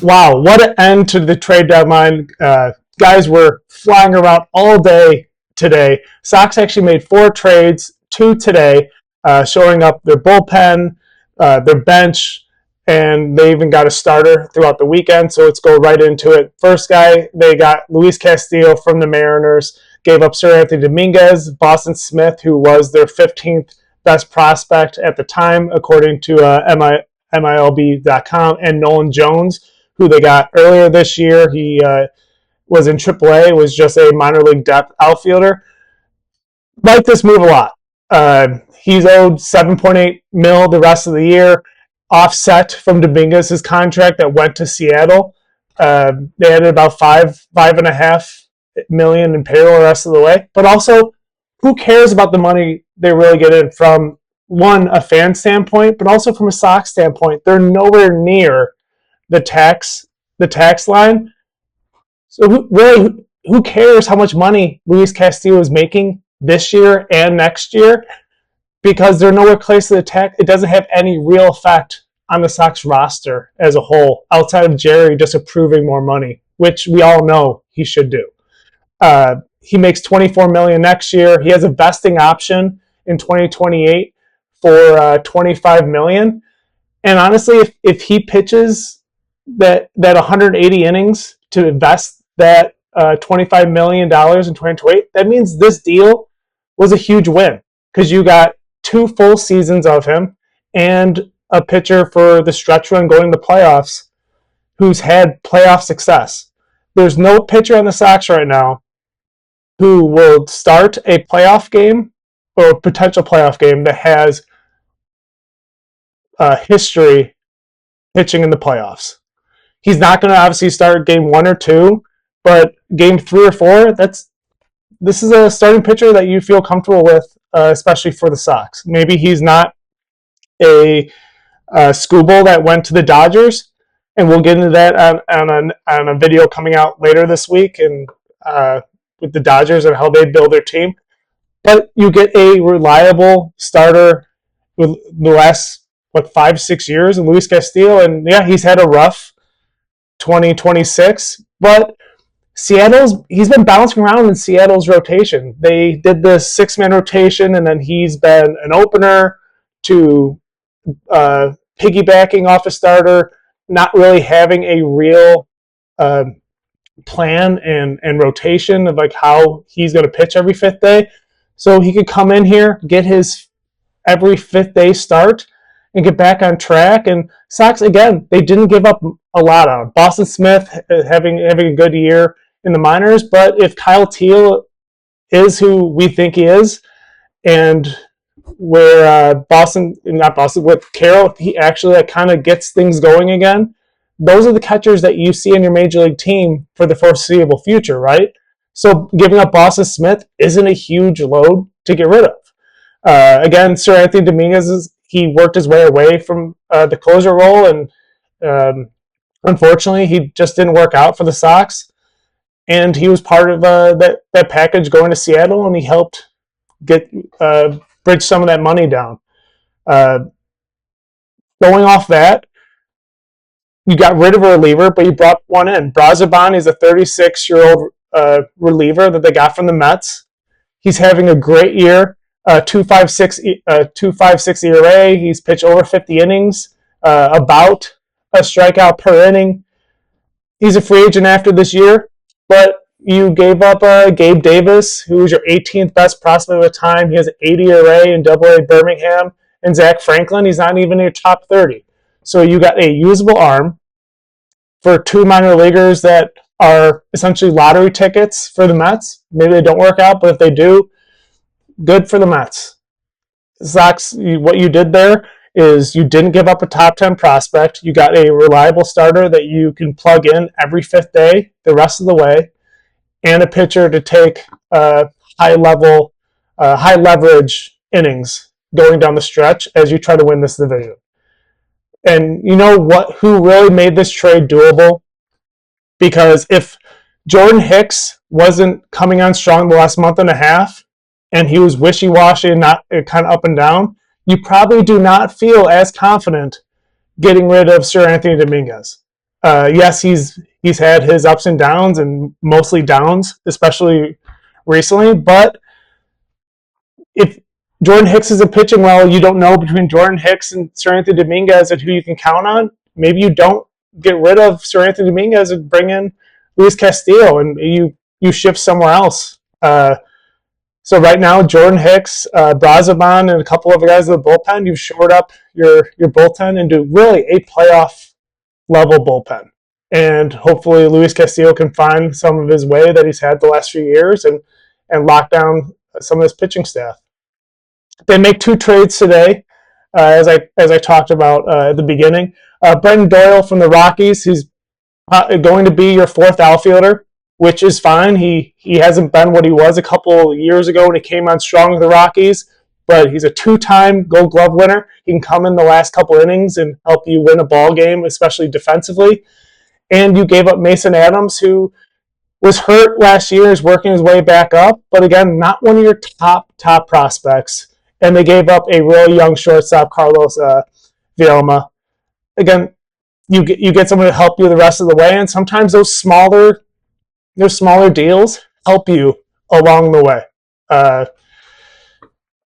Wow, what an end to the trade deadline. Guys were flying around all day today. Sox actually made 4 trades, 2 today, showing up their bullpen, their bench, and they even got a starter throughout the weekend. So let's go right into it. First guy, they got Luis Castillo from the Mariners, gave up Sir Anthony Dominguez, Boston Smith, who was their 15th best prospect at the time, according to MLB.com, and Nolan Jones, who they got earlier this year. He was in AAA, was just a minor league depth outfielder. Like this move a lot. He's owed $7.8 million the rest of the year, offset from Dominguez's contract that went to Seattle. They added about $5.5 million in payroll the rest of the way. But also, who cares about the money they really get in from, one, a fan standpoint, but also from a Sox standpoint? They're nowhere near the tax line. So who cares how much money Luis Castillo is making this year and next year? Because they're nowhere close to the tax. It doesn't have any real effect on the Sox roster as a whole, outside of Jerry just approving more money, which we all know he should do. He makes $24 million next year. He has a vesting option in 2028 for $25 million. And honestly, if he pitches that 180 innings to invest that $25 million in 2028, that means this deal was a huge win, because you got 2 full seasons of him and a pitcher for the stretch run going to the playoffs who's had playoff success. There's no pitcher on the Sox right now who will start a playoff game or a potential playoff game that has history pitching in the playoffs. He's not going to obviously start game 1 or 2, but game 3 or 4, this is a starting pitcher that you feel comfortable with, especially for the Sox. Maybe he's not a Scooble that went to the Dodgers, and we'll get into that on a video coming out later this week, and with the Dodgers and how they build their team. But you get a reliable starter with the last 5-6 years in Luis Castillo, and yeah, he's had a rough 2026, but he's been bouncing around in Seattle's rotation. They did the 6-man rotation, and then he's been an opener to piggybacking off a starter, not really having a real plan and rotation of like how he's going to pitch every 5th day. So he could come in here, get his every 5th day start, and get back on track. And Sox, again, they didn't give up a lot on him. Boston Smith having a good year in the minors, but if Kyle Teal is who we think he is, and where with Carroll, he actually kind of gets things going again, those are the catchers that you see in your major league team for the foreseeable future, right? So giving up Boston Smith isn't a huge load to get rid of. Again, Sir Anthony Dominguez, he worked his way away from the closer role, and unfortunately, he just didn't work out for the Sox. And he was part of that package going to Seattle, and he helped bridge some of that money down. Going off that, you got rid of a reliever, but you brought one in. Brazoban is a 36-year-old reliever that they got from the Mets. He's having a great year. 2.56 ERA. He's pitched over 50 innings, about a strikeout per inning. He's a free agent after this year, but you gave up Gabe Davis, who was your 18th best prospect at the time. He has an 80 ERA in AA Birmingham. And Zach Franklin, he's not even in your top 30. So you got a usable arm for 2 minor leaguers that are essentially lottery tickets for the Mets. Maybe they don't work out, but if they do, good for the Mets. Sox, what you did there is you didn't give up a top 10 prospect. You got a reliable starter that you can plug in every 5th day the rest of the way, and a pitcher to take high leverage innings going down the stretch as you try to win this division. And you know what? Who really made this trade doable? Because if Jordan Hicks wasn't coming on strong the last month and a half, and he was wishy-washy and not kind of up and down, you probably do not feel as confident getting rid of Sir Anthony Dominguez. Yes, he's had his ups and downs, and mostly downs, especially recently. But if Jordan Hicks isn't pitching well, you don't know between Jordan Hicks and Seranthony Dominguez and who you can count on. Maybe you don't get rid of Seranthony Dominguez and bring in Luis Castillo, and you shift somewhere else. So right now, Jordan Hicks, Brazoban, and a couple other guys in the bullpen, you've shored up your bullpen into really a playoff level bullpen. And hopefully Luis Castillo can find some of his way that he's had the last few years and lock down some of his pitching staff. They make 2 trades today, as I talked about at the beginning. Brendan Doyle from the Rockies, he's going to be your 4th outfielder, which is fine. He hasn't been what he was a couple years ago when he came on strong with the Rockies, but he's a 2-time Gold Glove winner. He can come in the last couple innings and help you win a ball game, especially defensively. And you gave up Mason Adams, who was hurt last year, is working his way back up, but again, not one of your top prospects. And they gave up a really young shortstop, Carlos Villalma. Again, you get someone to help you the rest of the way, and sometimes those smaller deals help you along the way.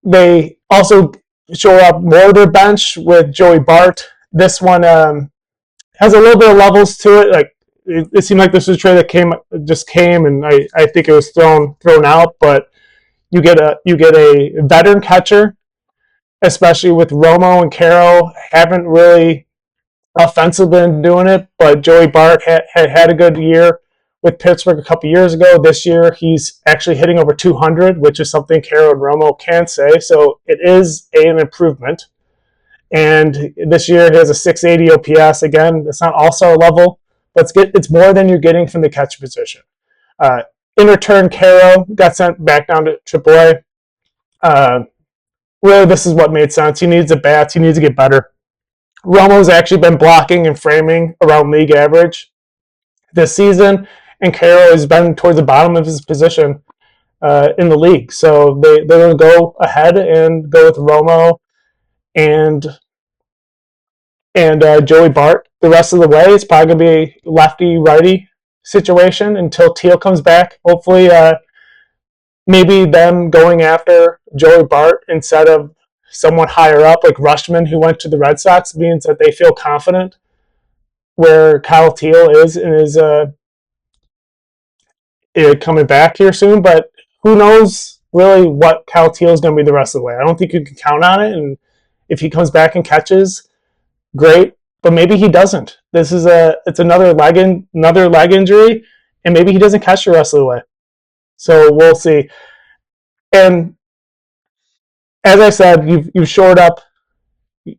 They also show up more of their bench with Joey Bart. This one has a little bit of levels to it. Like it seemed like this was a trade that came, and I think it was thrown out. But you get a veteran catcher, especially with Romo and Caro haven't really offensively been doing it. But Joey Bart had a good year with Pittsburgh a couple years ago. This year he's actually hitting over 200, which is something Caro and Romo can't say. So it is an improvement. And this year he has a 680 OPS. Again, it's not all-star level, but it's more than you're getting from the catcher position. In return, Caro got sent back down to AAA. Really, this is what made sense. He needs at bats. He needs to get better. Romo's actually been blocking and framing around league average this season, and Caro has been towards the bottom of his position in the league. So they're going to go ahead and go with Romo and Joey Bart the rest of the way. It's probably going to be a lefty-righty situation until Teal comes back. Hopefully, maybe them going after Joey Bart instead of someone higher up like Rushman, who went to the Red Sox, means that they feel confident where Kyle Teal is and is coming back here soon. But who knows really what Kyle Teal is going to be the rest of the way. I don't think you can count on it. And if he comes back and catches, great. But maybe he doesn't. It's another leg injury, and maybe he doesn't catch the rest of the way. So we'll see. And as I said, you've shored up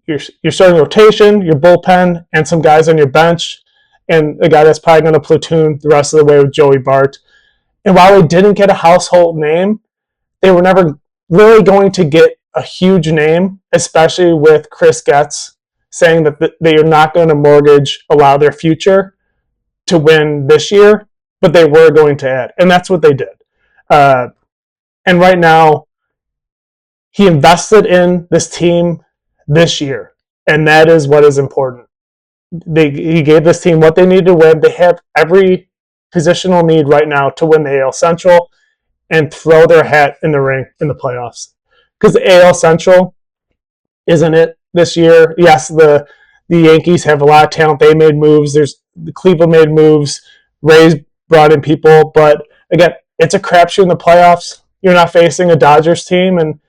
your starting rotation, your bullpen, and some guys on your bench, and a guy that's probably going to platoon the rest of the way with Joey Bart. And while they didn't get a household name, they were never really going to get a huge name, especially with Chris Getz saying that they are not going to allow their future to win this year, but they were going to add. And that's what they did. And right now, he invested in this team this year, and that is what is important. He gave this team what they need to win. They have every positional need right now to win the AL Central and throw their hat in the ring in the playoffs. Because the AL Central isn't it this year. Yes, the Yankees have a lot of talent. They made moves. The Cleveland made moves. Rays brought in people. But again, it's a crapshoot in the playoffs. You're not facing a Dodgers team. And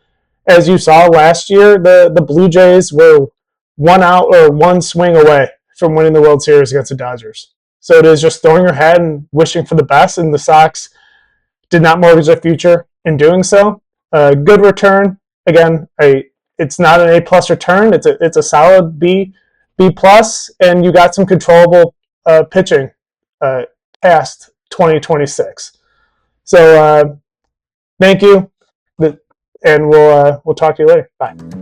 as you saw last year, the Blue Jays were one out or one swing away from winning the World Series against the Dodgers. So it is just throwing your head and wishing for the best. And the Sox did not mortgage their future in doing so. Good return. Again, it's not an A+ return. It's a solid B+, and you got some controllable pitching past 2026. So thank you, and we'll talk to you later. Bye.